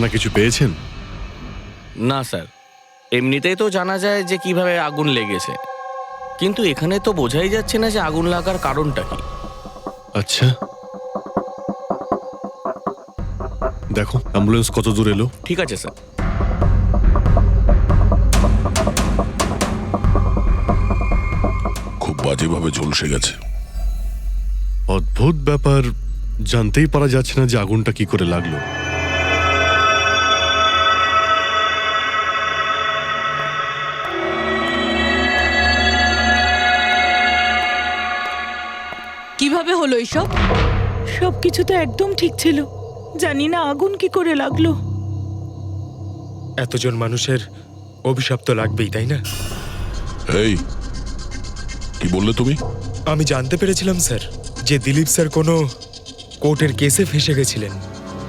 সূচনা কিছু পেয়েছেন? না স্যার, এমনিতেই তো জানা যায় যে কিভাবে আগুন লেগেছে, কিন্তু এখানে তো বোঝাই যাচ্ছে না যে আগুন লাগার কারণটা কি। আচ্ছা, দেখো অ্যাম্বুলেন্স কত দূর এলো। ঠিক আছে স্যার। খুব বাজেভাবে ঝলসে গেছে। অদ্ভুত ব্যাপার, জানতেই পারা যাচ্ছে না যে আগুনটা কি করে লাগলো। কিভাবে হলো এইসব? সবকিছু তো একদম ঠিক ছিল, জানি না আগুন কি করে লাগলো। এতজন মানুষের অভিশাপ তো লাগবেই, তাই না? এই কি বললে তুমি? আমি জানতে পেরেছিলাম স্যার যে দিলীপ স্যার কোনো কোর্টের কেসে ফেঁসে গেছিলেন।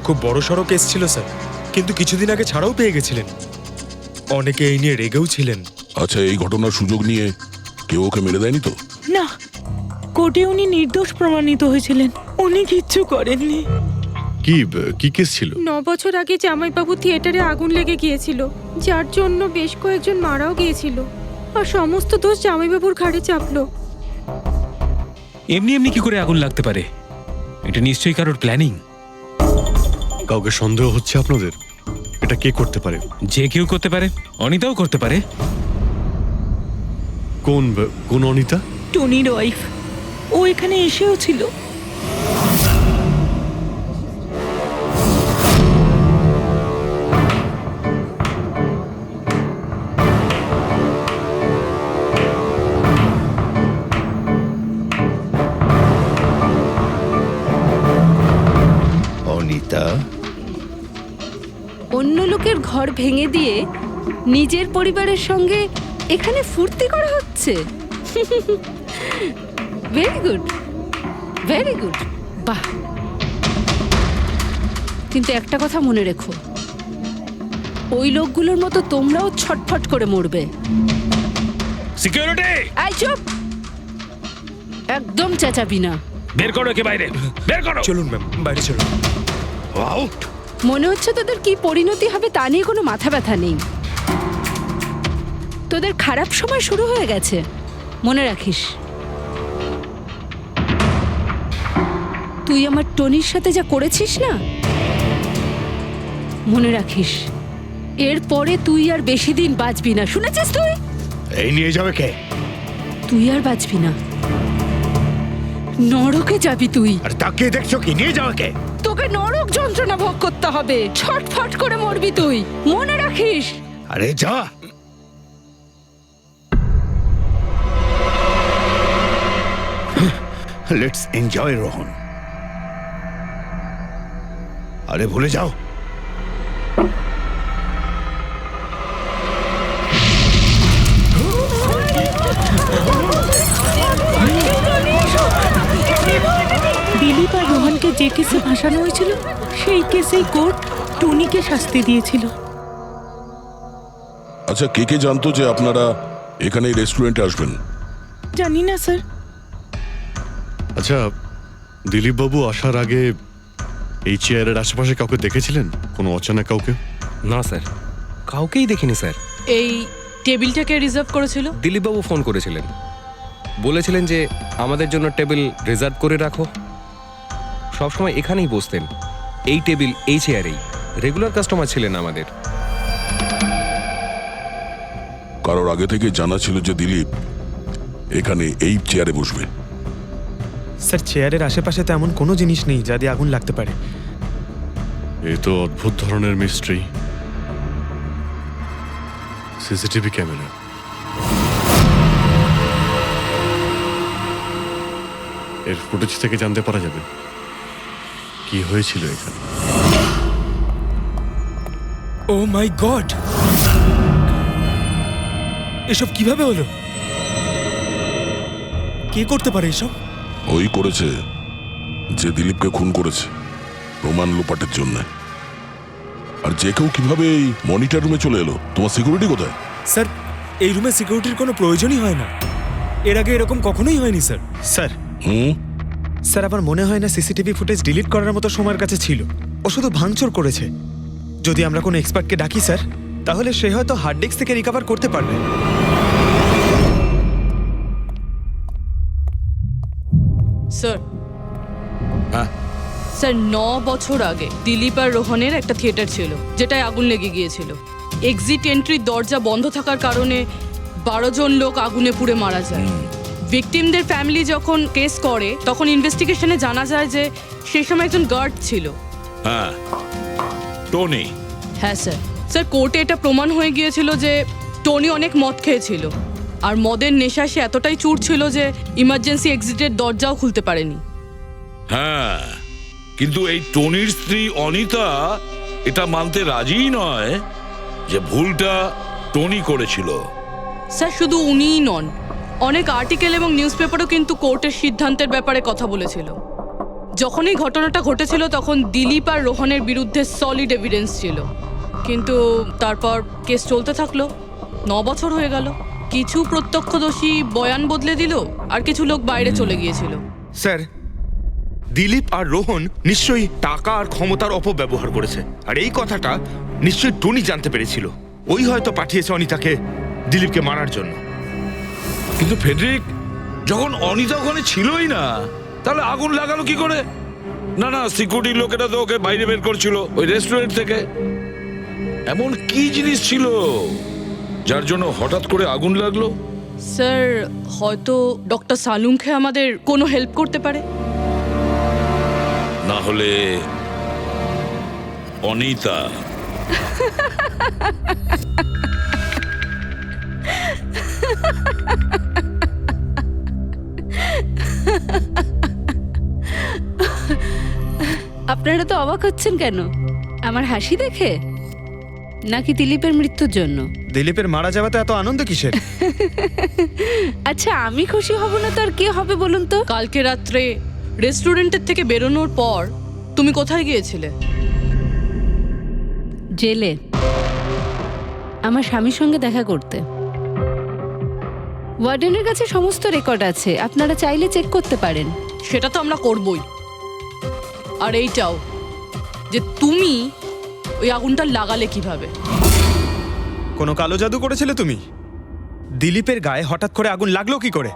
খুব বড়সড় কেস ছিল স্যার, কিন্তু কিছুদিন আগে ছাড়াও পেয়ে গেছিলেন। অনেকে এই নিয়ে রেগেও ছিলেন। আচ্ছা, এই ঘটনার সুযোগ নিয়ে কেউ ওকে মেরে দেয়নি তো? না, কোর্টে উনি নির্দোষ প্রমাণিত হয়েছিলেন, উনি কিচ্ছু করেননি। কি কি কেস ছিল? 9 বছর আগে জামাইবাবু থিয়েটারে আগুন লেগে গিয়েছিল, যার জন্য বেশ কয়েকজন মারাও গিয়েছিল, আর সমস্ত দোষ জামাইবাবুর ঘাড়ে চাপলো। এমনি এমনি কি করে আগুন লাগতে পারে? এটা নিশ্চয়ই কারোর প্ল্যানিং। কাউকে সন্দেহ হচ্ছে আপনাদের? এটা কে করতে পারে? যে কেউ করতে পারে, অনিতাও করতে পারে। কোন অনিতা? টনির ওয়াইফ, ও এখানে এসেও ছিল। অনিতা, অন্য লোকের ঘর ভেঙে দিয়ে নিজের পরিবারের সঙ্গে এখানে ফুর্তি করা হচ্ছে। ভেরি গুড, ভেরি গুড, বাহ। কিন্তু একটা কথা মনে রেখো, ওই লোকগুলোর মতো তোমরাও ছটফট করে মরবে। সিকিউরিটি, এই চুপ, একদম চেঁচাবি না। বের করো একে বাইরে, বের করো। চলুন ম্যাম, বাইরে চলুন। আউট। মনে হচ্ছে তোদের কি পরিণতি হবে তা নিয়ে কোনো মাথা ব্যথা নেই। তোদের খারাপ সময় শুরু হয়ে গেছে, মনে রাখিস। তুই আমার টনির সাথে যা করেছিস না, মনে রাখিস, এরপরে তুই আর বেশি দিন বাঁচবি না, শুনেছিস? তুই এই নিয়ে যাবে কে? তুই আর বাঁচবি না, নরকে যাবি তুই। আর তাকে দেখছো কি? নিয়ে যাবে কে? তোকে নরক যন্ত্রণা ভোগ করতে হবে, ছটফট করে মরবি তুই, মনে রাখিস। আরে যা। Let's enjoy Rohan. আরে ভুলে যাও। দিলীপ আর রোহনকে যে কেসে ভাসানো হয়েছিল, সেই কেসেই কোর্ট টনিকে শাস্তি দিয়েছিল। আচ্ছা, কে কে জানতো যে আপনারা এখানে এই রেস্টুরেন্টে আসবেন? জানি না স্যার। আচ্ছা, দিলীপ বাবু আসার আগে এই চেয়ারের আশেপাশে কাউকে দেখেছিলেন? কোনো অচেনা কাউকে? না স্যার, কাউকেই দেখিনি স্যার। এই টেবিলটাকে রিজার্ভ করেছিল? দিলীপবাবু ফোন করেছিলেন, বলেছিলেন যে আমাদের জন্য টেবিল রিজার্ভ করে রাখো। সবসময় এখানেই বসতেন, এই টেবিল, এই চেয়ারেই। রেগুলার কাস্টমার ছিলেন আমাদের। কারোর আগে থেকে জানা ছিল যে দিলীপ এখানে এই চেয়ারে বসবে? স্যার, চেয়ারের আশেপাশে তো এমন কোনো জিনিস নেই যা দিয়ে আগুন লাগতে পারে। এ তো অদ্ভুত ধরনের মিস্ট্রি। সিসিটিভি ক্যামেরা, এর ফুটেজ থেকে জানতে পারা যাবে কি হয়েছিল এখানে। ও মাই গড, এসব কিভাবে হলো? কে করতে পারে এসব? ওই করেছে যে দিলীপকে খুন করেছে প্রমাণ লোপাটের জন্য। আর যে কেউ কিভাবে এই মনিটর রুমে চলে এলো? তোমার সিকিউরিটি কোথায়? স্যার, এই রুমে সিকিউরিটির কোনো প্রয়োজনই হয় না। এর আগে এরকম কখনোই হয়নি স্যার। স্যার, স্যার আমার মনে হয় না সিসিটিভি ফুটেজ ডিলিট করার মতো সময়ের কাছে ছিল। ও শুধু ভাঙচুর করেছে। যদি আমরা কোনো এক্সপার্টকে ডাকি স্যার, তাহলে সে হয়তো হার্ড ডিস্ক থেকে রিকভার করতে পারবে। স্যার হ্যাঁ? স্যার 9 বছর আগে দিলীপ আর রোহনের একটা থিয়েটার ছিল যেটায় আগুন লেগে গিয়েছিল। এক্সিট এন্ট্রির দরজা বন্ধ থাকার কারণে 12 জন লোক আগুনে পুড়ে মারা যায়। ভিকটিমদের ফ্যামিলি যখন কেস করে তখন ইনভেস্টিগেশনে জানা যায় যে সেই সময় একজন গার্ড ছিল। হ্যাঁ, টনি। হ্যাঁ স্যার। স্যার কোর্টে এটা প্রমাণ হয়ে গিয়েছিল যে টনি অনেক মদ খেয়েছিল, আর মদের নেশা সে এতটাই চুর ছিল যে ইমার্জেন্সি এক্সিটের দরজাও খুলতে পারেনি। হ্যাঁ, কিন্তু এই টনির স্ত্রী অনিতা এটা মানতে রাজিই নয় যে ভুলটা টনি করেছিল। স্যার শুধু উনিই নন, অনেক আর্টিকেল এবং নিউজ পেপারও কিন্তু কোর্টের সিদ্ধান্তের ব্যাপারে কথা বলেছিল। যখন এই ঘটনাটা ঘটেছিল তখন দিলীপ আর রোহনের বিরুদ্ধে সলিড এভিডেন্স ছিল, কিন্তু তারপর কেস চলতে থাকলো। 9 বছর হয়ে গেল। কিছু প্রত্যক্ষদর্শী বয়ান বদলে দিল, আর কিছু লোক বাইরে চলে গিয়েছিল। স্যার, দিলীপ আর রোহন নিশ্চয়ই টাকা আর ক্ষমতার অপব্যবহার করেছে, আর এই কথাটা নিশ্চয়ই টনি জানতে পেরেছিল। ওই হয়তো পাঠিয়েছে অনিতাকে দিলীপকে মারার জন্য। কিন্তু ফেডরিক, যখন অনিতা ওখানে ছিলই না, তাহলে আগুন লাগালো কি করে? না না, সিকিউরিটি লোকেরা তো ওকে বাইরে বের করছিল ওই রেস্টুরেন্ট থেকে। এমন কি জিনিস ছিল যার জন্য হঠাৎ করে আগুন লাগলো? স্যার হয়তো ডক্টর সালুংখে আমাদের কোনো হেল্প করতে পারে। না হলে অনিতা। আপনারা তো অবাক হচ্ছেন কেন? আমার হাসি দেখে নাকি দিলীপের মৃত্যুর জন্য? দিলীপের মারা যাওয়াতে এত আনন্দ কিসের? আচ্ছা, আমি খুশি হব না তো আর কে হবে বলুন তো? কালকে রাত্রে রেস্টুরেন্টের থেকে বেরোনোর পর তুমি কোথায় গিয়েছিলে? জেলে আমার স্বামীর সঙ্গে দেখা করতে। ওয়ার্ডেনের কাছে সমস্ত রেকর্ড আছে, আপনারা চাইলে চেক করতে পারেন। সেটা তো আমরা করবই। আর এইটাও যে তুমি ওই আগুনটা লাগালে কিভাবে? কোনো কালো জাদু করেছিলে তুমি? দিলীপের গায়ে হঠাৎ করে আগুন লাগলো কি করে?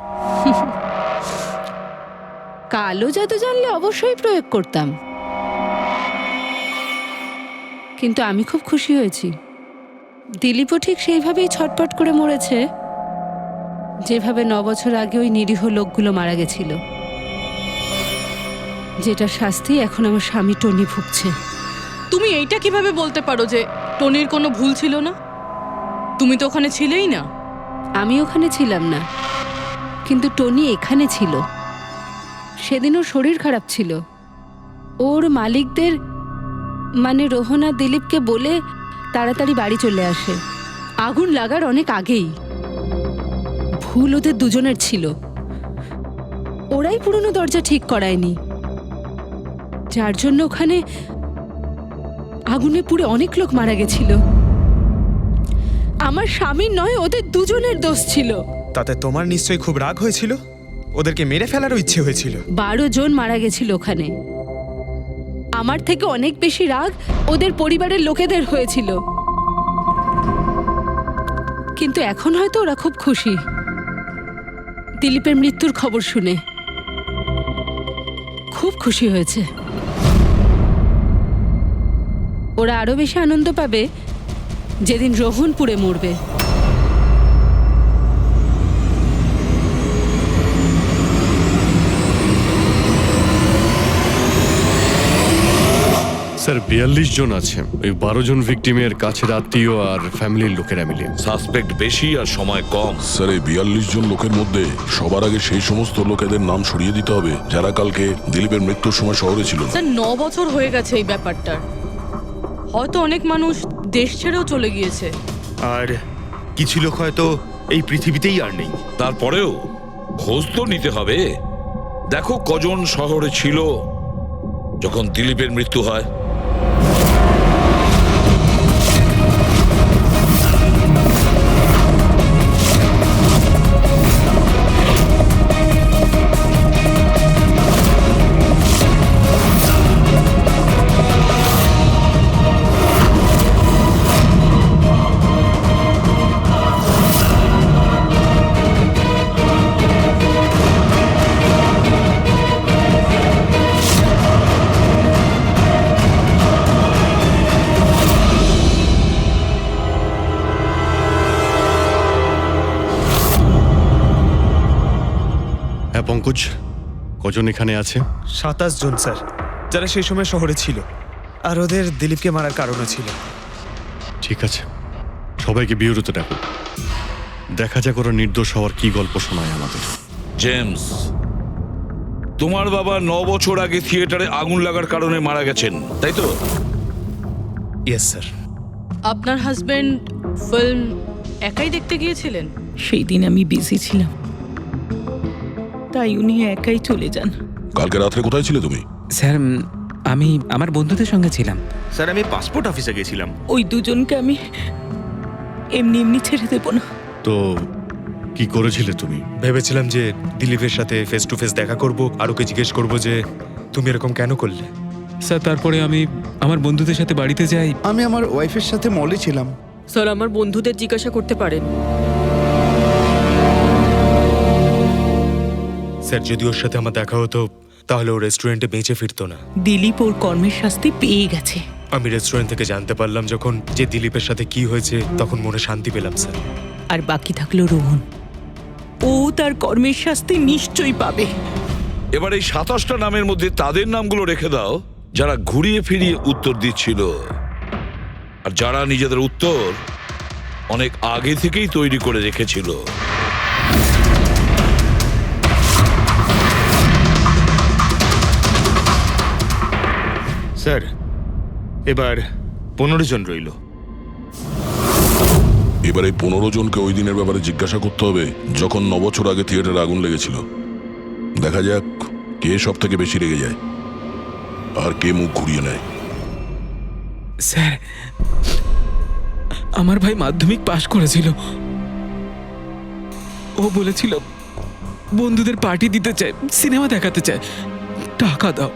কালো জাদু জানলে অবশ্যই প্রয়োগ করতাম, কিন্তু আমি খুব খুশি হয়েছি। দিলীপও ঠিক সেইভাবেই ছটপট করে মরেছে যেভাবে 9 বছর আগে ওই নিরীহ লোকগুলো মারা গেছিল, যেটা শাস্তি এখন আমার স্বামী টনি ভুগছে। তুমি এইটা কিভাবে বলতে পারো যে টনির কোনো ভুল ছিল না? তুমি তো ওখানে ছিলেই না। আমি ওখানে ছিলাম না, কিন্তু টনি এখানে ছিল। সেদিন ওর শরীর খারাপ ছিল। ওর মালিকদের মানে রোহন আর দিলীপকে বলে তাড়াতাড়ি বাড়ি চলে আসে আগুন লাগার অনেক আগেই। ভুল ওদের দুজনের ছিল। ওরাই পুরনো দরজা ঠিক করায়নি, যার জন্য ওখানে আগুনে পুড়ে অনেক লোক মারা গেছিল। আমার স্বামীর নয়, ওদের দুজনের দোষ ছিল। তাতে তোমার নিশ্চয়ই খুব রাগ হয়েছিল, ওদেরকে মেরে ফেলারও ইচ্ছে হয়েছিল। 12 জন মারা গেছিল ওখানে। আমার থেকে অনেক বেশি রাগ ওদের পরিবারের লোকেদের হয়েছিল, কিন্তু এখন হয়তো ওরা খুব খুশি দিলীপের মৃত্যুর খবর শুনে। খুব খুশি হয়েছে। ওরা আরো বেশি আনন্দ পাবে যেদিন রোহন পুড়ে মরবে। স্যার 42 জন আছে, ওই 12 জন ভিকটিমের কাছের আত্মীয় আর ফ্যামিলির লোকেরা মিলিয়ে। সাসপেক্ট বেশি আর সময় কম। স্যার, এই 42 জন লোকের মধ্যে সবার আগে সেই সমস্ত লোকেদের নাম সরিয়ে দিতে হবে যারা কালকে দিলীপের মৃত্যুর সময় শহরে ছিল না। স্যার 9 বছর হয়ে গেছে এই ব্যাপারটার। হয়তো অনেক মানুষ দেশ ছেড়েও চলে গিয়েছে, আর কিছু লোক হয়তো এই পৃথিবীতেই আর নেই। তারপরেও খোঁজ তো নিতে হবে। দেখো কজন শহরে ছিল যখন দিলীপের মৃত্যু হয়। পঙ্কজ, কজন এখানে আছে? 27 জন স্যার, যারা সেই সময় শহরে ছিল, আর ওদের দিলীপকে মারার কারণও ছিল। ঠিক আছে, সবাইকে বিউরোতে ডাকো। দেখা যাক ওরা নির্দোষ হওয়ার কি গল্প শোনায় আমাদের। জেমস, তোমার বাবা 9 বছর আগে থিয়েটারে আগুন লাগার কারণে মারা গেছেন, তাই তো? Yes sir. আপনার হাজবেন্ড ফিল্ম একাই দেখতে গিয়েছিলেন? সেই দিন আমি বিজি ছিলাম, তাই উনি একাই চলে যান। কালকে রাত্রে কোথায় ছিলে তুমি? স্যার আমি আমার বন্ধুদের সঙ্গে ছিলাম। স্যার আমি পাসপোর্ট অফিসে গেছিলাম। ওই দুজনকে আমি এমনি এমনি ছেড়ে দেবো না। তো কি করেছিলে তুমি? ভেবেছিলাম যে দিলীপের সাথে ফেস টু ফেস দেখা করব, আর ওকে জিজ্ঞেস করব যে তুমি এরকম কেন করলে। স্যার তারপরে আমি আমার বন্ধুদের সাথে বাড়িতে যাই। আমি আমার ওয়াইফের সাথে মলে ছিলাম। স্যার আমার বন্ধুদের জিজ্ঞাসা করতে পারেন। স্যার যদি ওর সাথে আমার দেখা হতো তাহলে ও রেস্টুরেন্টে বেঁচে ফিরতো না। দিলীপ ওর কর্মের শাস্তি পেয়ে গেছে। আমি রেস্টুরেন্ট থেকে জানতে পারলাম যখন যে দিলীপের সাথে কি হয়েছে, তখন মনে শান্তি পেলাম স্যার। আর বাকি থাকলো রোহন, ও তার কর্মের শাস্তি নিশ্চয়ই পাবে। এবার এই 27টা নামের মধ্যে তাদের নামগুলো রেখে দাও যারা ঘুরিয়ে ফিরিয়ে উত্তর দিচ্ছিল, আর যারা নিজেদের উত্তর অনেক আগে থেকেই তৈরি করে রেখেছিল। স্যার এবার 15 জন রইল। এবার এই 15 জনকে ওই দিনের ব্যাপারে জিজ্ঞাসা করতে হবে যখন 9 বছর আগে থিয়েটারে আগুন লেগেছিল। দেখা যাক কে সব থেকে বেশি রেগে যায় আর কে মুখ ঘুরিয়ে নেয়। স্যার আমার ভাই মাধ্যমিক পাশ করেছিল। ও বলেছিল বন্ধুদের পার্টি দিতে চায়, সিনেমা দেখাতে চায়, টাকা দাও।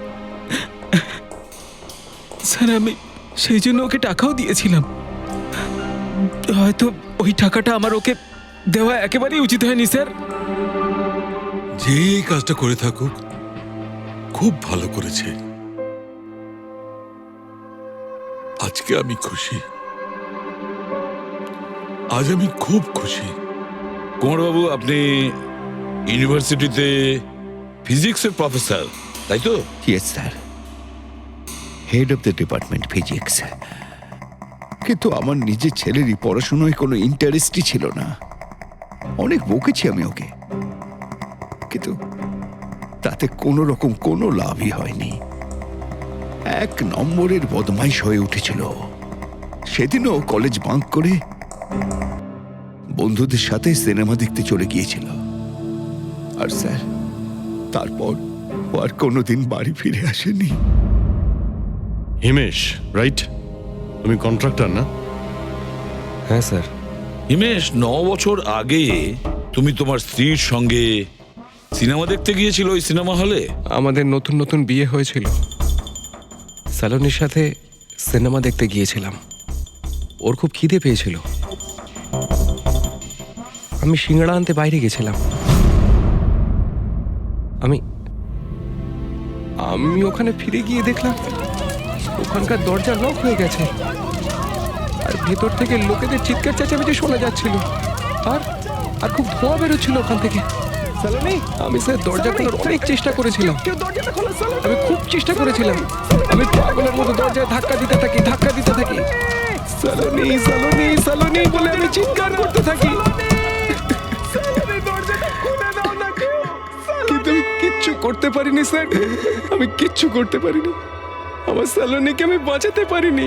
স্যার আমি সেই জন্য ওকে টাকাও দিয়েছিলাম। হয়তো ওই টাকাটা আমার ওকে দেওয়া একেবারেই উচিত হয়নি স্যার। যে এই কাজটা করে থাকুক খুব ভালো করেছে। আজকে আমি খুশি, আজ আমি খুব খুশি। কুমারবাবু, আপনি ইউনিভার্সিটিতে ফিজিক্সের প্রফেসর, তাই তো? Yes sir, head of the department physics. কিন্তু আমার নিজের ছেলেরই পড়াশোনায় কোনো ইন্টারেস্টই ছিল না। অনেক বকেছি আমি ওকে, কিন্তু তাতে কোনো রকম কোনো লাভই হয়নি। 1 নম্বরের বদমাইশ হয়ে উঠেছিল। সেদিনও কলেজ বাঙ্ক করে বন্ধুদের সাথে সিনেমা দেখতে চলে গিয়েছিল। আর স্যার তারপর ও আর কোনোদিন বাড়ি ফিরে আসেনি। হিমেশ, রাইট? তুমি কন্ট্রাক্টর না? হ্যাঁ স্যার। হিমেশ, 9 বছর আগে তুমি তোমার স্ত্রীর সঙ্গে সিনেমা দেখতে গিয়েছিল ওই সিনেমা হলে। আমাদের নতুন নতুন বিয়ে হয়েছিল, স্যালোনির সাথে সিনেমা দেখতে গিয়েছিলাম। ওর খুব খিদে পেয়েছিল, আমি সিঙ্গাড়া আনতে বাইরে গেছিলাম। আমি ওখানে ফিরে গিয়ে দেখলাম ওখানকার দরজা লক হয়ে গেছে, আর ভেতর থেকে লোকেদের চিৎকার চেঁচামেচি শোনা যাচ্ছিল, আর আর খুব ধোঁয়া বেরোচ্ছিল ওখান থেকে। আমি স্যার দরজা খোলার অনেক চেষ্টা করেছিলাম, আমি খুব চেষ্টা করেছিলাম। আমি পাগলের মতো দরজায় ধাক্কা দিতে থাকি। সালোনি সালোনি সালোনি বলে আমি চিৎকার করতে থাকি, কিন্তু আমি কিচ্ছু করতে পারিনি স্যার। আমি কিচ্ছু করতে পারিনি, আমার সালোনিকে আমি বাঁচাতে পারিনি।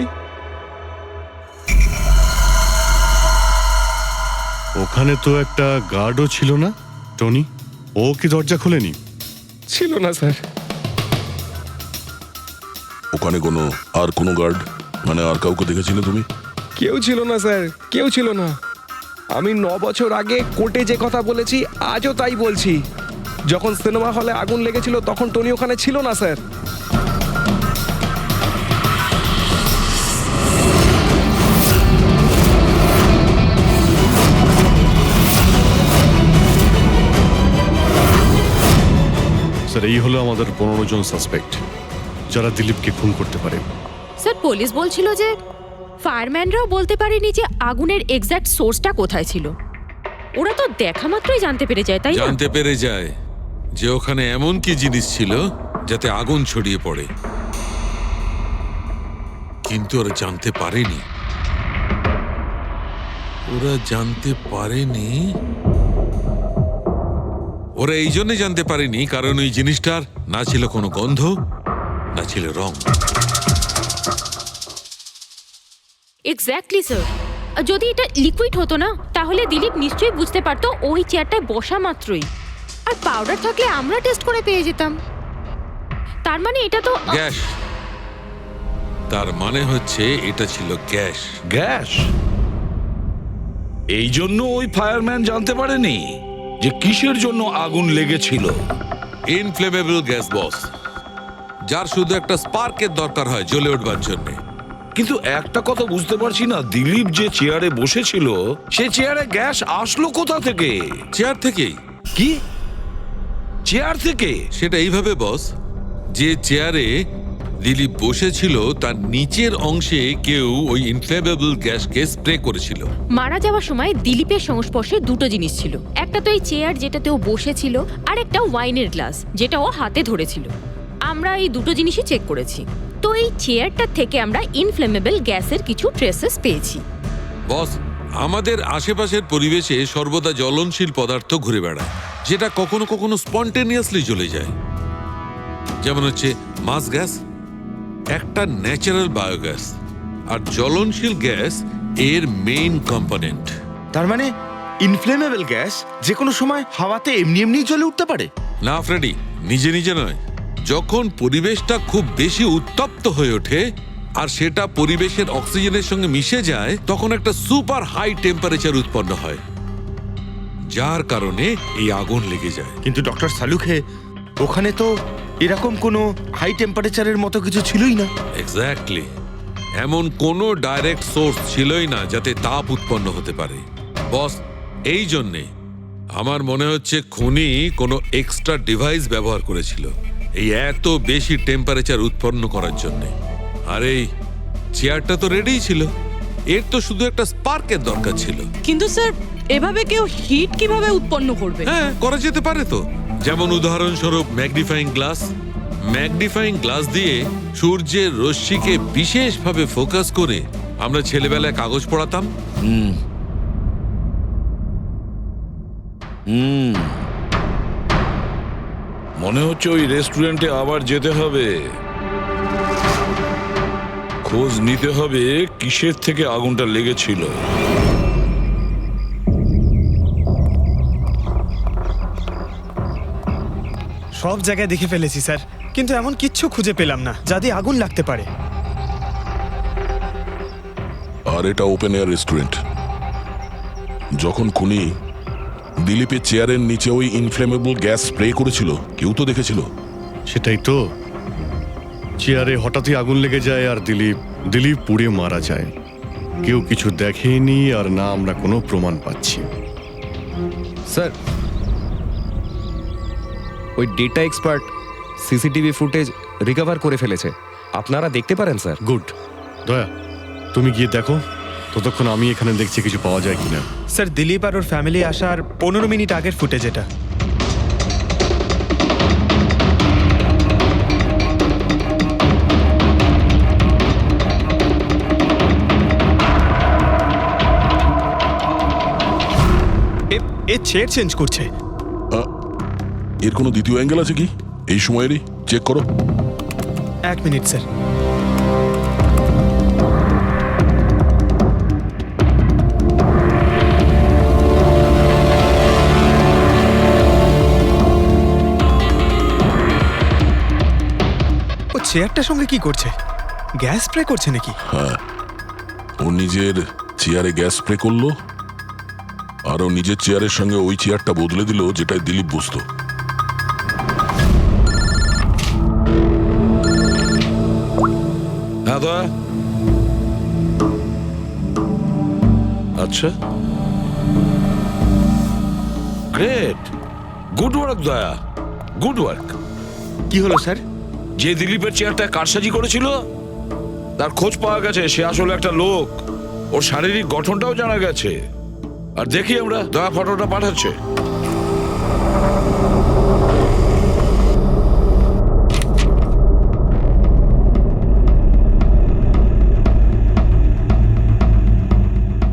ওখানে তো একটা গার্ডও ছিল না, টনি? ও কি দরজা খোলেনি? ছিল না স্যার। ওখানে আর কোনো গার্ড, মানে আর কাউকে দেখেছিলে তুমি? কেউ ছিল না স্যার, কেউ ছিল না। আমি 9 বছর আগে কোর্টে যে কথা বলেছি আজও তাই বলছি। যখন সিনেমা হলে আগুন লেগেছিল তখন টনি ওখানে ছিল না স্যার। স্যার এই হলো আমাদের 15 জন সাসপেক্ট যারা দিলীপকে খুন করতে পারে। স্যার পুলিশ বলছিল যে ফায়ারম্যানরাও বলতে পারেনি যে আগুনের এক্স্যাক্ট সোর্সটা কোথায় ছিল। ওরা তো দেখা মাত্রই জানতে পেরে যায়, তাই না? জানতে পেরে যায়, যে ওখানে এমন কি জিনিস ছিল যাতে আগুন ছড়িয়ে পড়ে, কিন্তু ওরা জানতে পারেনি। ওরা এই জন্য জানতে পারেনি কারণ ওই জিনিসটার না ছিল কোনো গন্ধ, না ছিল রং। Exactly sir. যদি এটা লিকুইড হতো না তাহলে দিলীপ নিশ্চয়ই বুঝতে পারতো ওই চেয়ারটায় বসা মাত্রই। আর পাউডার থাকলে আমরা টেস্ট করে পেয়ে যেতাম। তার মানে এটা তো গ্যাস। তার মানে হচ্ছে এটা ছিল গ্যাস। গ্যাস? এই জন্য ওই ফায়ারম্যান জানতে পারেনি যে কিসের জন্য আগুন লেগেছিল। ইনফ্লেমেবল গ্যাস বস, যার শুধু একটা স্পার্কের দরকার হয় জ্বলে উঠবার জন্য। কিন্তু একটা কথা বুঝতে পারছি না, দিলীপ যে চেয়ারে বসেছিল সে চেয়ারে গ্যাস আসলো কোথা থেকে? চেয়ার থেকেই। কি চেয়ার থেকে? সেটা এইভাবে বস, যে চেয়ারে দিলীপ বসেছিল তার নিচের অংশে কেউ ওই ইনফ্লেমেবল গ্যাসকে স্প্রে করেছিল। মারা যাওয়ার সময় দিলীপের সংস্পর্শে দুটো জিনিস ছিল। একটা তো এই চেয়ার যেটাতে ও বসেছিল, আর একটা ওয়াইনের গ্লাস যেটা ও হাতে ধরেছিল। আমরা এই দুটো জিনিসই চেক করেছি। তো এই চেয়ারটার থেকে আমরা ইনফ্লেমেবল গ্যাসের কিছু ট্রেসেস পেয়েছি। বস, আমাদের আশেপাশের পরিবেশে সর্বদা জ্বলনশীল পদার্থ ঘুরে বেড়ায়, যেটা কখনো কখনো স্পন্টেনিয়াসলি জ্বলে যায়। যেমন হচ্ছে মাস গ্যাস, একটা ন্যাচারাল বায়োগ্যাস, আর জ্বলনশীল গ্যাস এর মেইন কম্পোনেন্ট। তার মানে ইনফ্লেমেবল গ্যাস যে কোনো সময় হাওয়াতে এমনি এমনি জ্বলে উঠতে পারে? না ফ্রেডি, নিজে নিজে নয়। যখন পরিবেশটা খুব বেশি উত্তপ্ত হয়ে ওঠে আর সেটা পরিবেশের অক্সিজেনের সঙ্গে মিশে যায়, তখন একটা সুপার হাই টেম্পারেচার উৎপন্ন হয়, যার কারণে এই আগুন লেগে যায়। কিন্তু ডক্টর সালুখে, ওখানে তো এরকম কোনো হাই টেম্পারেচারের মতো কিছু ছিলই না। এক্স্যাক্টলি, এমন কোনো ডাইরেক্ট সোর্স ছিলই না যাতে তাপ উৎপন্ন হতে পারে। বস, এই জন্যে আমার মনে হচ্ছে খুনি কোনো এক্সট্রা ডিভাইস ব্যবহার করেছিল এই এত বেশি টেম্পারেচার উৎপন্ন করার জন্যে। আর এই চেয়ারটা তো রেডিই ছিল, এর তো শুধু একটা স্পার্কের দরকার ছিল। কিন্তু স্যার, এভাবে কেউ হিট কিভাবে উৎপন্ন করবে? হ্যাঁ, করা যেতে পারে তো। যেমন উদাহরণস্বরূপ ম্যাগনিফাইং গ্লাস। ম্যাগনিফাইং গ্লাস দিয়ে সূর্যের রশ্মিকে বিশেষভাবে ফোকাস করে আমরা ছেলেবেলায় কাগজ পড়াতাম। মনে হচ্ছে ওই রেস্টুরেন্টে আবার যেতে হবে, খোঁজ নিতে হবে কিসের থেকে আগুনটা লেগেছিল। সব জায়গায় দেখে ফেলেছি স্যার, কিন্তু এমন কিচ্ছু খুঁজে পেলাম না যা দিয়ে আগুন লাগতে পারে। আর এটা ওপেন এয়ার রেস্টুরেন্ট। যখন খুনি দিলীপের চেয়ারের নিচে ওই ইনফ্লেমেবল গ্যাস স্প্রে করেছিল, কেউ তো দেখেছিল। সেটাই তো, চেয়ারে হঠাৎই আগুন লেগে যায় আর দিলীপ পুড়ে মারা যায়। কেউ কিছু দেখেনি, আর না আমরা কোনো প্রমাণ পাচ্ছি। স্যার, ওই data expert CCTV footage recover করে ফেলেছে, আপনারা দেখতে পারেন স্যার। গুড। দয়া, তুমি গিয়ে দেখো, ততক্ষণ আমি এখানে দেখছি কিছু পাওয়া যায় কিনা। স্যার, দিলীপ আর ওর ফ্যামিলি আসার 15 মিনিট আগের ফুটেজ এটা। এ চেয়ার চেঞ্জ করছে। এর কোনো দ্বিতীয় অ্যাঙ্গেল আছে কি এই সময়েরই? চেক করো। 1 মিনিট স্যার। ও চেয়ারটার সঙ্গে কি করছে? গ্যাস স্প্রে করছে নাকি? হ্যাঁ, ও নিজের চেয়ারে গ্যাস স্প্রে করলো, আর ও নিজের চেয়ারের সঙ্গে ওই চেয়ারটা বদলে দিল যেটাই দিলীপ বসতো। হ্যাঁ দয়া। আচ্ছা, গ্রেট, গুড ওয়ার্ক দয়া, গুড ওয়ার্ক। কি হলো স্যার? যে দিলীপের চেয়ারটা কারসাজি করেছিল তার খোঁজ পাওয়া গেছে। সে আসলে একটা লোক, ওর শারীরিক গঠনটাও জানা গেছে। আর দেখি আমরা, দয়া ফটোটা পাঠাচ্ছে।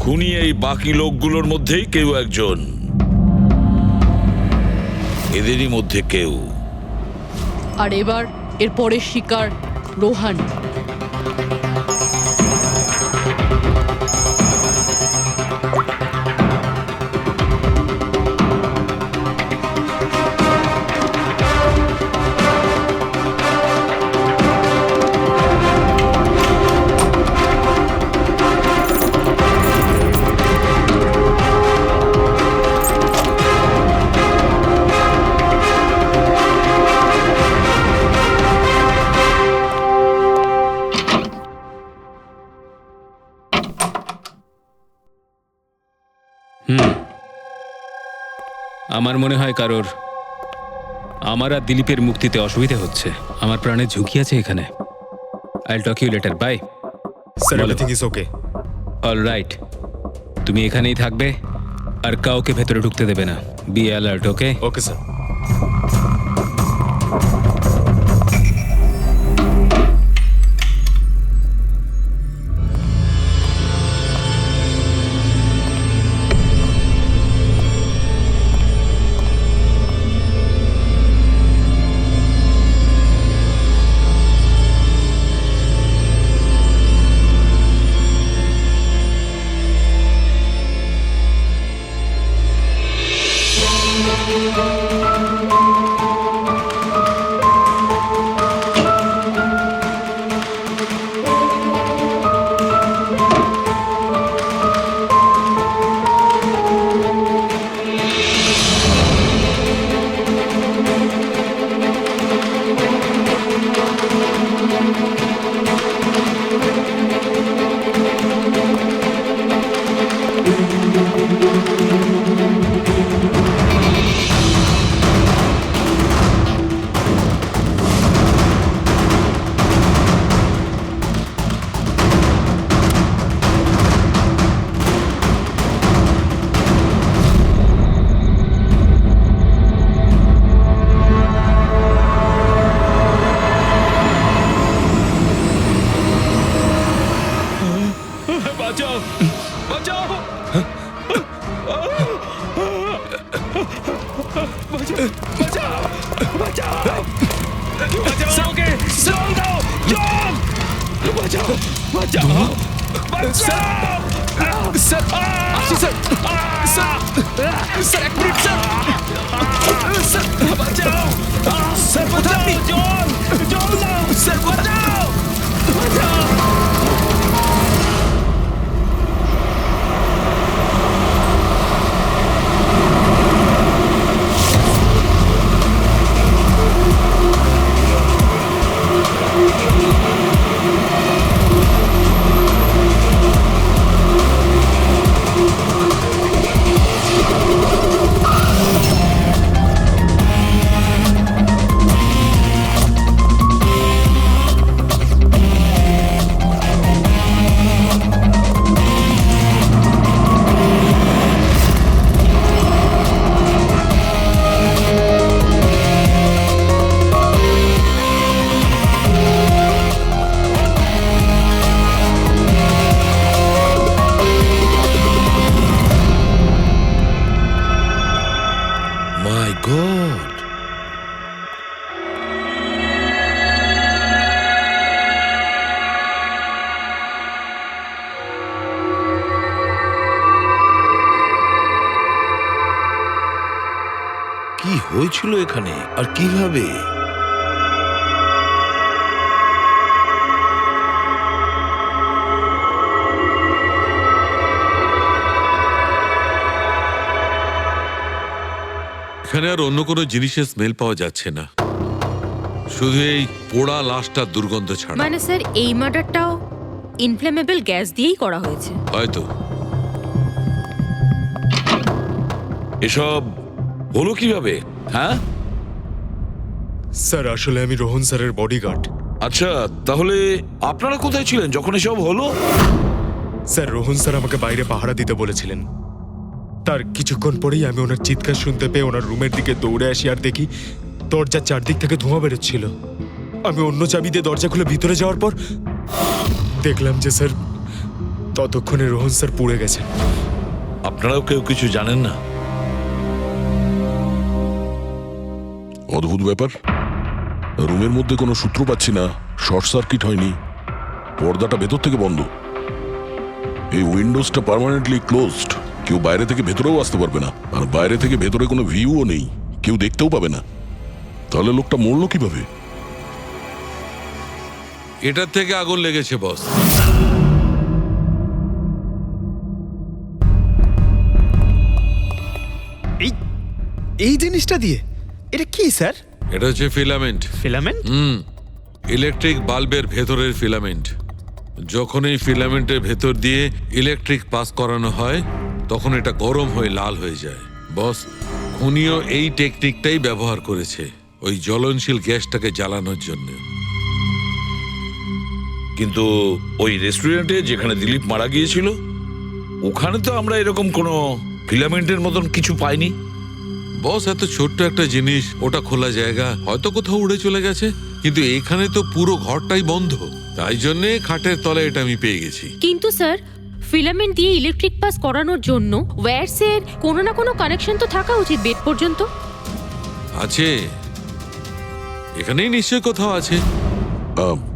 খুনি এই বাকি লোকগুলোর মধ্যেই কেউ একজন, এদেরই মধ্যে কেউ। আর এবার এর পরের শিকার রোহান। আমার মনে হয় কারোর আমার আর দিলীপের মুক্তিতে অসুবিধা হচ্ছে। আমার প্রাণের ঝুঁকি আছে এখানে। I will talk you later. Bye. Sir, everything is okay. All right, তুমি এখানেই থাকবে আর কাউকে ভেতরে ঢুকতে দেবে না। Be alert. Okay? Okay sir. My god, কি হয়েছিল এখানে আর কিভাবে? এখানে আর অন্য কোনো জিনিসের স্মেল পাওয়া যাচ্ছে না, শুধু এই পোড়া লাশটার দুর্গন্ধ ছাড়া। মানে স্যার, এই মার্ডারটাও ইনফ্লেমেবল গ্যাস দিয়েই করা হয়েছে হয়তো। এসব হলো কিভাবে? হ্যাঁ স্যার, আসলে আমি রোহন স্যারের বডিগার্ড। আচ্ছা, তাহলে আপনারা কোথায় ছিলেন যখন এসব হলো? স্যার, রোহন স্যার আমাকে বাইরে পাহারা দিতে বলেছিলেন। তার কিছুক্ষণ পরেই আমি ওনার চিৎকার শুনতে পেয়ে ওনার রুমের দিকে দৌড়ে আসি আর দেখি দরজার চারদিক থেকে ধোঁয়া বেরোচ্ছিল। আমি অন্য চাবি দিয়ে দরজা খুলে ভিতরে যাওয়ার পর দেখলাম যে স্যার ততক্ষণে রোহন স্যার পুড়ে গেছেন। আপনারাও কেউ কিছু জানেন না? অদ্ভুত ব্যাপার, রুমের মধ্যে কোনো সূত্র পাচ্ছি না, শর্ট সার্কিট হয়নি, পর্দাটা ভেতর থেকে বন্ধ, এই উইন্ডোজটা পার্মানেন্টলি ক্লোজড, কেউ বাইরে থেকে ভেতরেও আসতে পারবে না, আর বাইরে থেকে ভেতরে কোনো ভিউও নেই, কেউ দেখতেও পাবে না। তাহলে লোকটা মরলো কিভাবে? এটার থেকে আগুন লেগেছে বস। এই জিনিসটা দিয়ে এটা কি স্যার? এটা হচ্ছে ফিলামেন্ট। ফিলামেন্ট? ইলেকট্রিক বাল্বের ভেতরের ফিলামেন্ট। যখন এই ফিলামেন্টের ভেতর দিয়ে ইলেকট্রিক পাস করানো হয় তখন এটা গরম হয়ে লাল হয়ে যায়। বস, খুনিও এই টেকনিকটাই ব্যবহার করেছে ওই জ্বলনশীল গ্যাসটাকে জ্বালানোর জন্য। কিন্তু ওই রেস্টুরেন্টে যেখানে দিলীপ মারা গিয়েছিল ওখানে তো আমরা এরকম কোনো ফিলামেন্টের মতন কিছু পাইনি। বস, এত ছোট্ট একটা জিনিস, ওটা খোলা জায়গা, হয়তো কোথাও উড়ে চলে গেছে, কিন্তু এখানে তো পুরো ঘরটাই বন্ধ, তাই জন্য খাটের তলায় এটা আমি পেয়ে গেছি। কিন্তু স্যার, ফিলামেন্ট দিয়ে ইলেকট্রিক পাস করানোর জন্য ওয়্যারসের কোনো না কোনো কানেকশন তো থাকা উচিত বেড পর্যন্ত। আছে, এখানেই নিশ্চয় কোথাও আছে।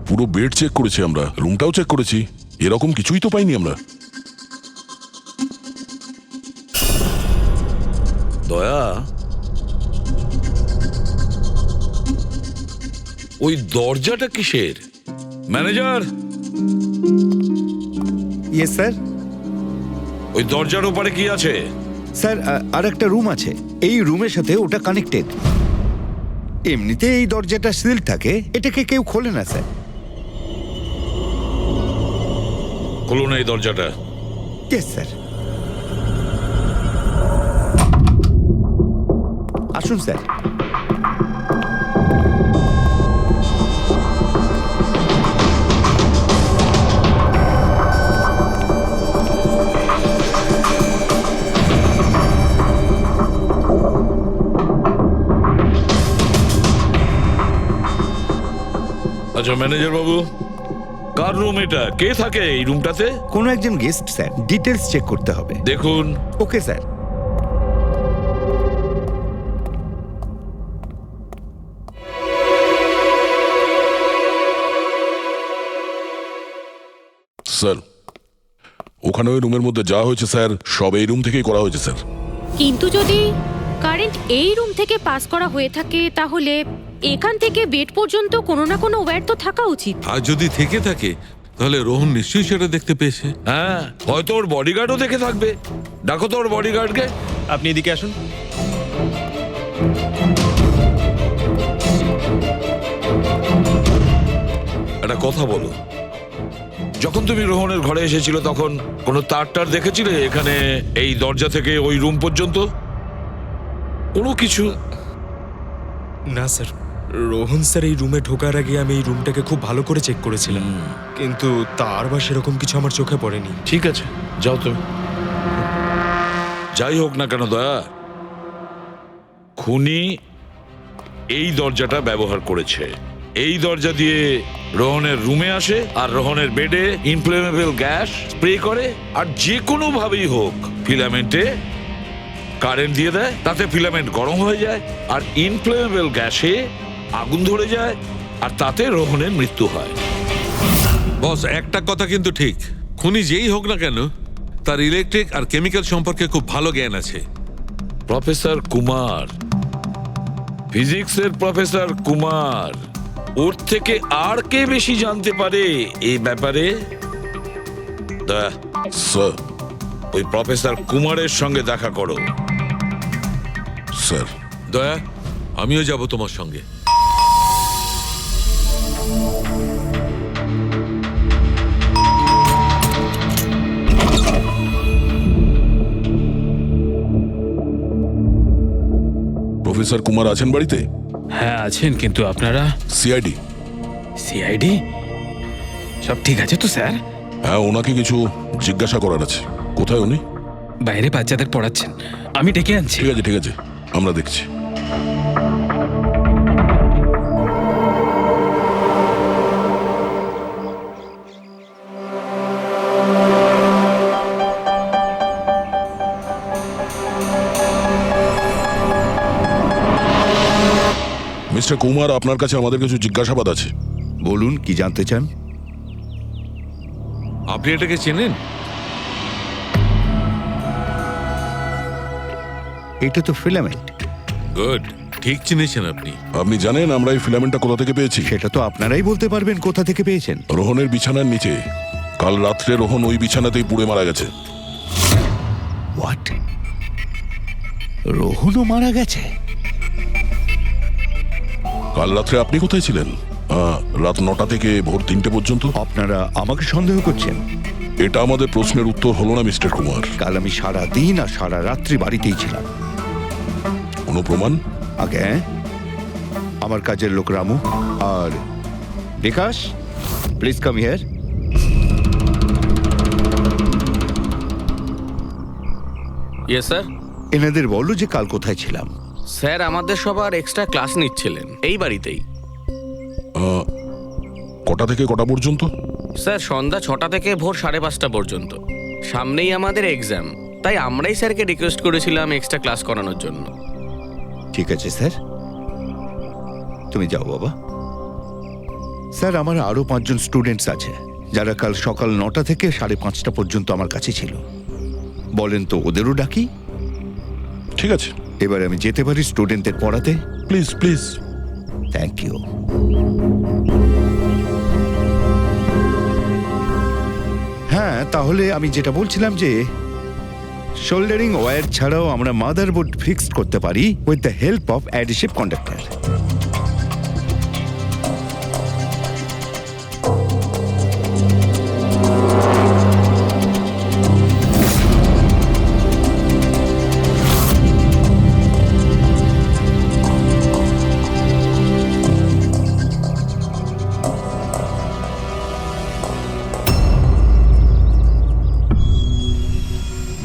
পুরো বেড চেক করেছি আমরা, রুমটাও চেক করেছি, এরকম কিছুই তো পাইনি আমরা। দয়া, ওই দরজাটা কিসের? Manager, yes sir. ওই দরজার ওপারে কি আছে? স্যার আর একটা রুম আছে, এই রুমের সাথে ওটা কানেক্টেড। এমনিতে এই দরজাটা সিল থাকে, এটাকে কেউ খোলে না স্যার। খুলুন এই দরজাটা। Yes sir. আসুন স্যার। আচ্ছা ম্যানেজার বাবু, কার রুম এটা? কে থাকে এই রুমটাতে? কোনো একজন গেস্ট স্যার, ডিটেলস চেক করতে হবে। দেখুন। Okay sir. স্যার, ওখানে ওই রুমের মধ্যে যা হয়েছে স্যার সব এই রুম থেকেই করা হয়েছে স্যার। কিন্তু যদি কারেন্ট এই রুম থেকে পাস করা হয়ে থাকে তাহলে এখান থেকে বেড পর্যন্ত কোনো না কোনো ওয়্যার তো থাকা উচিত। আর যদি থেকে থাকে তাহলে রোহন নিশ্চয়ই সেটা দেখতে পেয়েছে। হ্যাঁ, হয়তো ওর বডিগার্ডও দেখে থাকবে। ডাকো তো ওর বডিগার্ডকে। আপনি এদিকে আসুন। একটা কথা বলো, যখন তুমি রোহনের ঘরে এসেছিল তখন কোনো তার দেখেছিলে এখানে এই দরজা থেকে ওই রুম পর্যন্ত? কোনো কিছু? না স্যার, রোহন স্যার এই রুমে ঢোকার আগে আমি এই রুমটাকে খুব ভালো করে চেক করেছিলাম, কিন্তু তার বা সেরকম কিছু আমার চোখে পড়েনি। ঠিক আছে, যাও তুমি। যাই হোক না কেন দয়া, খুনি এই দরজাটা ব্যবহার করেছে। এই দরজা দিয়ে রোহনের রুমে আসে আর রোহনের বেডে ইনফ্লেমেবল গ্যাস স্প্রে করে, আর যে কোনো ভাবেই হোক ফিলামেন্টে কারেন্ট দিয়ে দেয়, তাতে ফিলামেন্ট গরম হয়ে যায় আর ইনফ্লেমেবল গ্যাসে আগুন ধরে যায়, আর তাতে রোহনের মৃত্যু হয়। বস, একটা কথা কিন্তু ঠিক, খুনি যেই হোক না কেন তার ইলেকট্রিক আর কেমিক্যাল সম্পর্কে খুব ভালো জ্ঞান আছে। প্রফেসর কুমার, ফিজিক্সের প্রফেসর কুমার, ওর থেকে আর কে বেশি জানতে পারে এই ব্যাপারে? স্যার, ওই প্রফেসর কুমারের সঙ্গে দেখা করো। স্যার। দয়া, আমিও যাব তোমার সঙ্গে। প্রফেসর কুমার আছেন বাড়িতে? হ্যাঁ আছেন, কিন্তু আপনারা? সিআইডি। সিআইডি? সব ঠিক আছে তো স্যার? হ্যাঁ, ওনাকে কিছু জিজ্ঞাসা করার আছে। কোথায় উনি? বাইরে বাচ্চাদের পড়াচ্ছেন, আমি ডেকে আনছি। ঠিক আছে ঠিক আছে, আমরা দেখছি। মিস্টার কুমার, আপনার কাছে আমাদের কিছু জিজ্ঞাসাবাদ আছে। বলুন, কি জানতে চান? আপনি এটাকে চেনেন? এটা তো ফিলামেন্ট। গুড, ঠিক চিনেছেন আপনি। আপনি জানেন আমরা এই ফিলামেন্টটা কোথা থেকে পেয়েছি? সেটা তো আপনারাই বলতে পারবেন কোথা থেকে পেয়েছেন। রোহনের বিছানার নিচে। কাল রাত্রে রোহন ওই বিছানাতেই পুড়ে মারা গেছে। হোয়াট? রোহনও মারা গেছে? কাল রাত্রে আপনি কোথায় ছিলেন? রাত 9টা থেকে ভোর 3টে পর্যন্ত। আপনারা আমাকে সন্দেহ করছেন? এটা আমাদের প্রশ্নের উত্তর হলো না মিস্টার কুমার। কাল আমি সারা দিন আর সারা রাত্রি বাড়িতেই ছিলাম। কোনো প্রমাণ? আগে আমার কাজের লোক রামু আর Bikash, please come here. Yes sir. এনাদের বলো যে কাল কোথায় ছিলাম। স্যার আমাদের সবার এক্সট্রা ক্লাস নিচ্ছিলেন এই বাড়িতেই। কটা থেকে কটা পর্যন্ত? স্যার সন্ধ্যা 6টা থেকে ভোর 5:30 পর্যন্ত। সামনেই আমাদের এক্সাম, তাই আমরাই স্যারকে রিকোয়েস্ট করেছিলাম এক্সট্রা ক্লাস করানোর জন্য। ঠিক আছে স্যার, তুমি যাও বাবা। স্যার, আমার আরো 5 জন স্টুডেন্টস আছে যারা কাল সকাল 9টা থেকে 5:30 পর্যন্ত আমার কাছে ছিল। বলেন তো ওদেরও ডাকি? ঠিক আছে, এবার আমি যেতে পারি স্টুডেন্টদের পড়াতে? Please please. Thank you. হ্যাঁ, তাহলে আমি যেটা বলছিলাম যে শোল্ডারিং ওয়্যার ছাড়াও আমরা মাদারবোর্ড ফিক্সড করতে পারি with the help of adhesive conductor.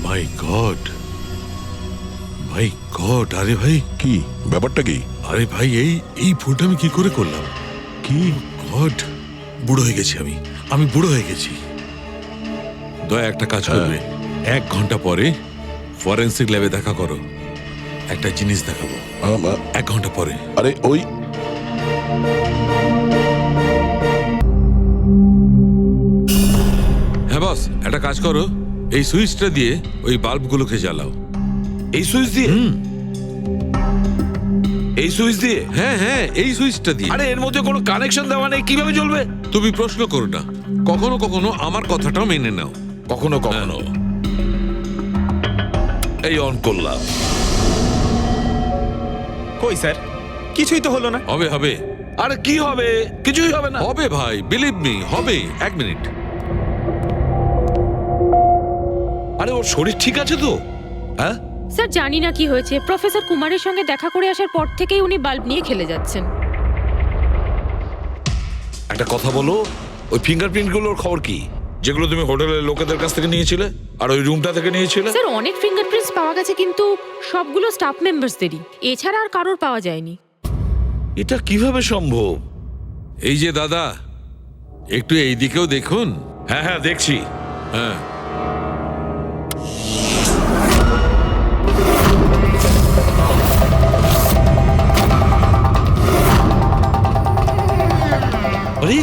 My god, my god! আরে ভাই, কি ব্যাপারটা? কি? আরে ভাই, এই ভুলটা আমি কি করে করলাম? কি গড, বুড়ো হয়ে গেছি আমি বুড়ো হয়ে গেছি। দয়া একটা কাজ করবে, 1 ঘন্টা পরে ফরেন্সিক ল্যাবে দেখা করো। একটা জিনিস দেখাবো। 1 ঘন্টা পরে। আরে ওই হ্যাঁ বস, একটা কাজ করো, এই সুইচটা দিয়ে ওই বাল্বগুলোকে জ্বালাও। এই সুইচ দিয়ে? এই সুইচ দিয়ে? হ্যাঁ হ্যাঁ, এই সুইচটা দিয়ে। আরে এর মধ্যে কোনো কানেকশন দেওয়া নেই, কিভাবে জ্বলবে? তুমি প্রশ্ন করো না, কখনো কখনো আমার কথাটাও মেনে নাও। কখনো কখনো। এই অন করলাম। কই স্যার, কিছুই তো হলো না। হবে হবে। আরে কি হবে? কিছুই হবে না। হবে ভাই, বিলিভ মি, হবে। 1 মিনিট। আরে ওর শরীর ঠিক আছে তো? হ্যাঁ স্যার জানি না কি হয়েছে, প্রফেসর কুমারের সঙ্গে দেখা করে আসার পর থেকেই উনি বাল্ব নিয়ে খেলে যাচ্ছেন। একটা কথা বলো, ওই ফিঙ্গারপ্রিন্ট গুলোর খবর কি, যেগুলো তুমি হোটেলের লোকেদের কাছ থেকে নিয়েছিলে আর ওই রুমটা থেকে নিয়েছিলে? স্যার অনেক ফিঙ্গারপ্রিন্টস পাওয়া গেছে, কিন্তু সবগুলো স্টাফ মেম্বারসদেরই, এছাড়া আর কারোর পাওয়া যায়নি। এটা কিভাবে সম্ভব? এই যে দাদা, একটু এই দিকেও দেখুন। হ্যাঁ হ্যাঁ দেখছি। হ্যাঁ, আরে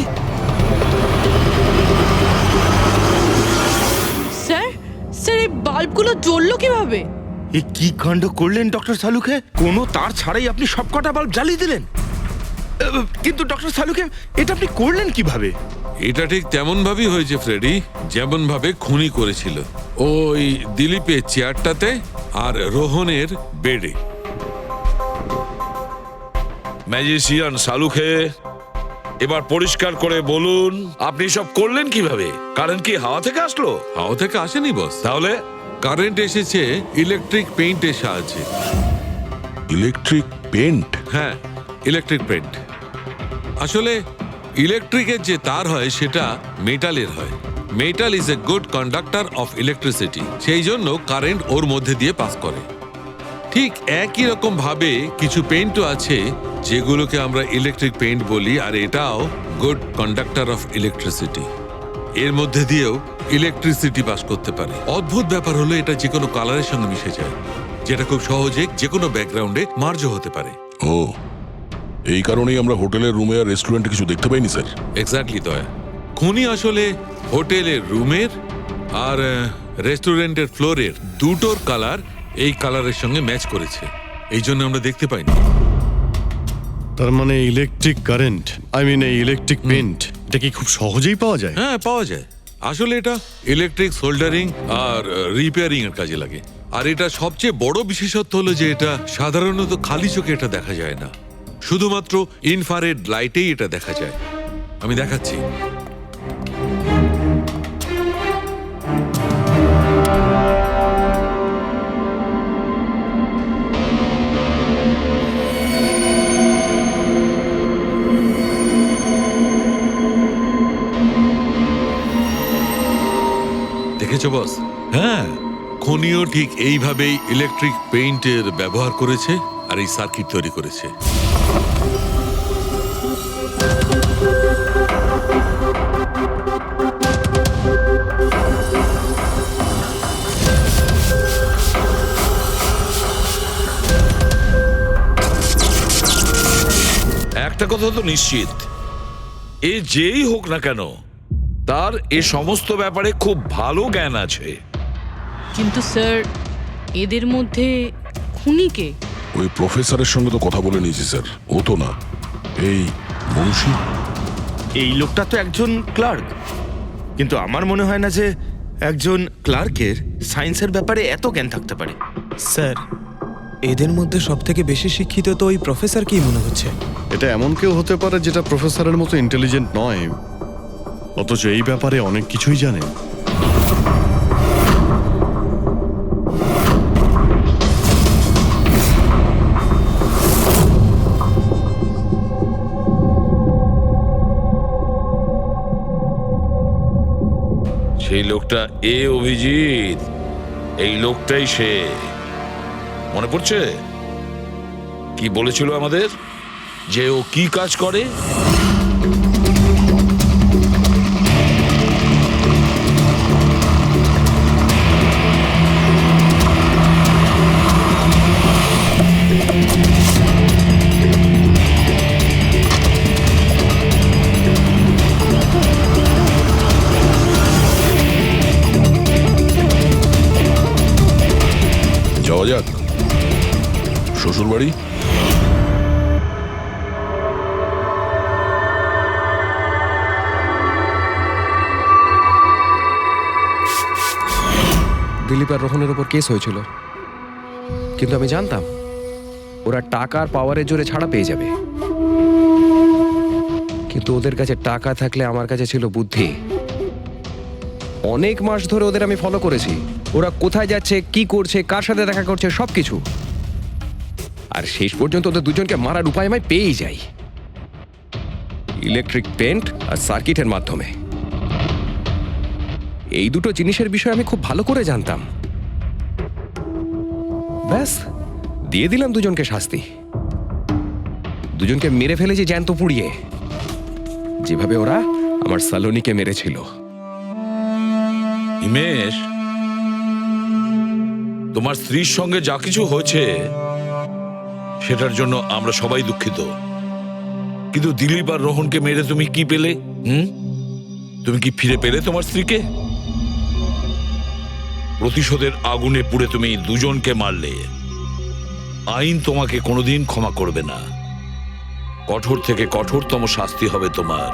স্যার, এই বাল্বগুলো জ্বললো কিভাবে? এ কি কাণ্ড করলেন ডক্টর সালুকে? কোনো তার ছাড়াই আপনি সবকটা বাল্ব জ্বালিয়ে দিলেন। কিন্তু ডক্টর সালুকে, এটা আপনি করলেন কিভাবে? এটা ঠিক তেমন ভাবেই হয়েছে ফ্রেডি, যেমন ভাবে খুনি করেছিল। ওই দিলীপের চেয়ারটাতে আর রোহনের বেডে। ম্যাজিশিয়ান সালুকে, এবার পরিষ্কার করে বলুন আপনি সব করলেন কিভাবে? কারেন্ট কি হাওয়া থেকে আসলো? হাওয়া থেকে আসেনি বস, তাহলে? কারেন্ট এসেছে ইলেকট্রিক পেইন্টের সাহায্যে। Electric paint? হ্যাঁ, ইলেকট্রিক পেইন্ট। আসলে ইলেকট্রিকের যে তার হয় সেটা মেটালের হয়। Metal is a good conductor of electricity, সেই জন্য কারেন্ট ওর মধ্যে দিয়ে পাস করে। ঠিক একই রকম ভাবে কিছু পেইন্টও আছে যেগুলোকে আমরা ইলেকট্রিক পেইন্ট বলি, আর এটাও গুড কন্ডাক্টর অফ ইলেকট্রিসিটি। এর মধ্যে দিয়েও ইলেকট্রিসিটি পাস করতে পারে। অদ্ভুত ব্যাপার হলো এটা যে কোনো কালারের সঙ্গে মিশে যায়, যেটা খুব সহজে যে কোনো ব্যাকগ্রাউন্ডে মার্জ হতে পারে। ও, এই কারণেই আমরা হোটেলের রুমে আর রেস্টুরেন্টে কিছু দেখতে পাইনি স্যার। এক্স্যাক্টলি দয়া। খুনি আসলে হোটেলের রুমের আর রেস্টুরেন্টের ফ্লোরের দুটোর কালার এই কালারের সঙ্গে ম্যাচ করেছে, এই জন্য আমরা দেখতে পাইনি। তার মানে ইলেকট্রিক কারেন্ট, এই ইলেকট্রিক পেন্ট, এটা কি খুব সহজেই পাওয়া যায়? হ্যাঁ, পাওয়া যায়। আসলে এটা ইলেকট্রিক সোল্ডারিং আর রিপেয়ারিং এর কাজে লাগে। আর এটা সবচেয়ে বড় বিশেষত্ব হলো যে এটা সাধারণত খালি চোখে এটা দেখা যায় না, শুধুমাত্র ইনফ্রারেড লাইটেই এটা দেখা যায়। আমি দেখাচ্ছি। দেখেছো বস? হ্যাঁ, খনিও ঠিক এইভাবেই ইলেকট্রিক পেইন্টের ব্যবহার করেছে আর এই সার্কিট তৈরি করেছে। একটা কথা তো নিশ্চিত, এ যেই হোক না কেন তার এ সমস্ত ব্যাপারে খুব ভালো জ্ঞান আছে। কিন্তু স্যার, এদের মধ্যে খুনিকে ওই প্রফেসরের সঙ্গে তো কথা বলে নিয়েছি স্যার, ও তো না। এই মুন্সি, এই লোকটা তো একজন ক্লার্ক, কিন্তু আমার মনে হয় না যে একজন ক্লার্কের সায়েন্সের ব্যাপারে এত জ্ঞান থাকতে পারে। স্যার, এদের মধ্যে সব থেকে বেশি শিক্ষিত তো ওই প্রফেসর কি মনে হচ্ছে? এটা এমন কেউ হতে পারে যেটা প্রফেসরের মতো ইন্টেলিজেন্ট নয়, অথচ এই ব্যাপারে অনেক কিছুই জানে। সেই লোকটা অভিজিৎ, এই লোকটাই সে। মনে পড়ছে কি বলেছিল আমাদের, যে ও কি কাজ করে? যাওয়া যাক শ্বশুর বাড়ি। দিলীপ আর রোহনের ওপর কেস হয়েছিল, কিন্তু আমি জানতাম ওরা টাকার পাওয়ারের জোরে ছাড়া পেয়ে যাবে। কিন্তু ওদের কাছে টাকা থাকলে আমার কাছে ছিল বুদ্ধি। অনেক মাস ধরে ওদের আমি ফলো করেছি, ওরা কোথায় যাচ্ছে, কি করছে, কার সাথে দেখা করছে, সবকিছু। আর শেষ পর্যন্ত ওদের দুজনকে মারার উপায় আমি পেয়েই যাই, ইলেকট্রিক পেন্ট আর সার্কিটের মাধ্যমে। এই দুটো জিনিসের বিষয়ে আমি খুব ভালো করে জানতাম। ব্যাস, দিয়ে দিলাম দুজনকে শাস্তি। দুজনকে মেরে ফেলেছি জ্যান্ত পুড়িয়ে, যেভাবে ওরা আমার সালোনিকে মেরেছিল। হিমেশ, তোমার স্ত্রীর সঙ্গে যা কিছু হয়েছে সেটার জন্য আমরা সবাই দুঃখিত, কিন্তু দিলীপ আর রোহনকে মেরে তুমি কি পেলে? তুমি কি ফিরে পেলে তোমার স্ত্রীকে? প্রতিশোধের আগুনে পুড়ে তুমি দুজনকে মারলে, আইন তোমাকে কোনোদিন ক্ষমা করবে না। কঠোর থেকে কঠোরতম শাস্তি হবে তোমার।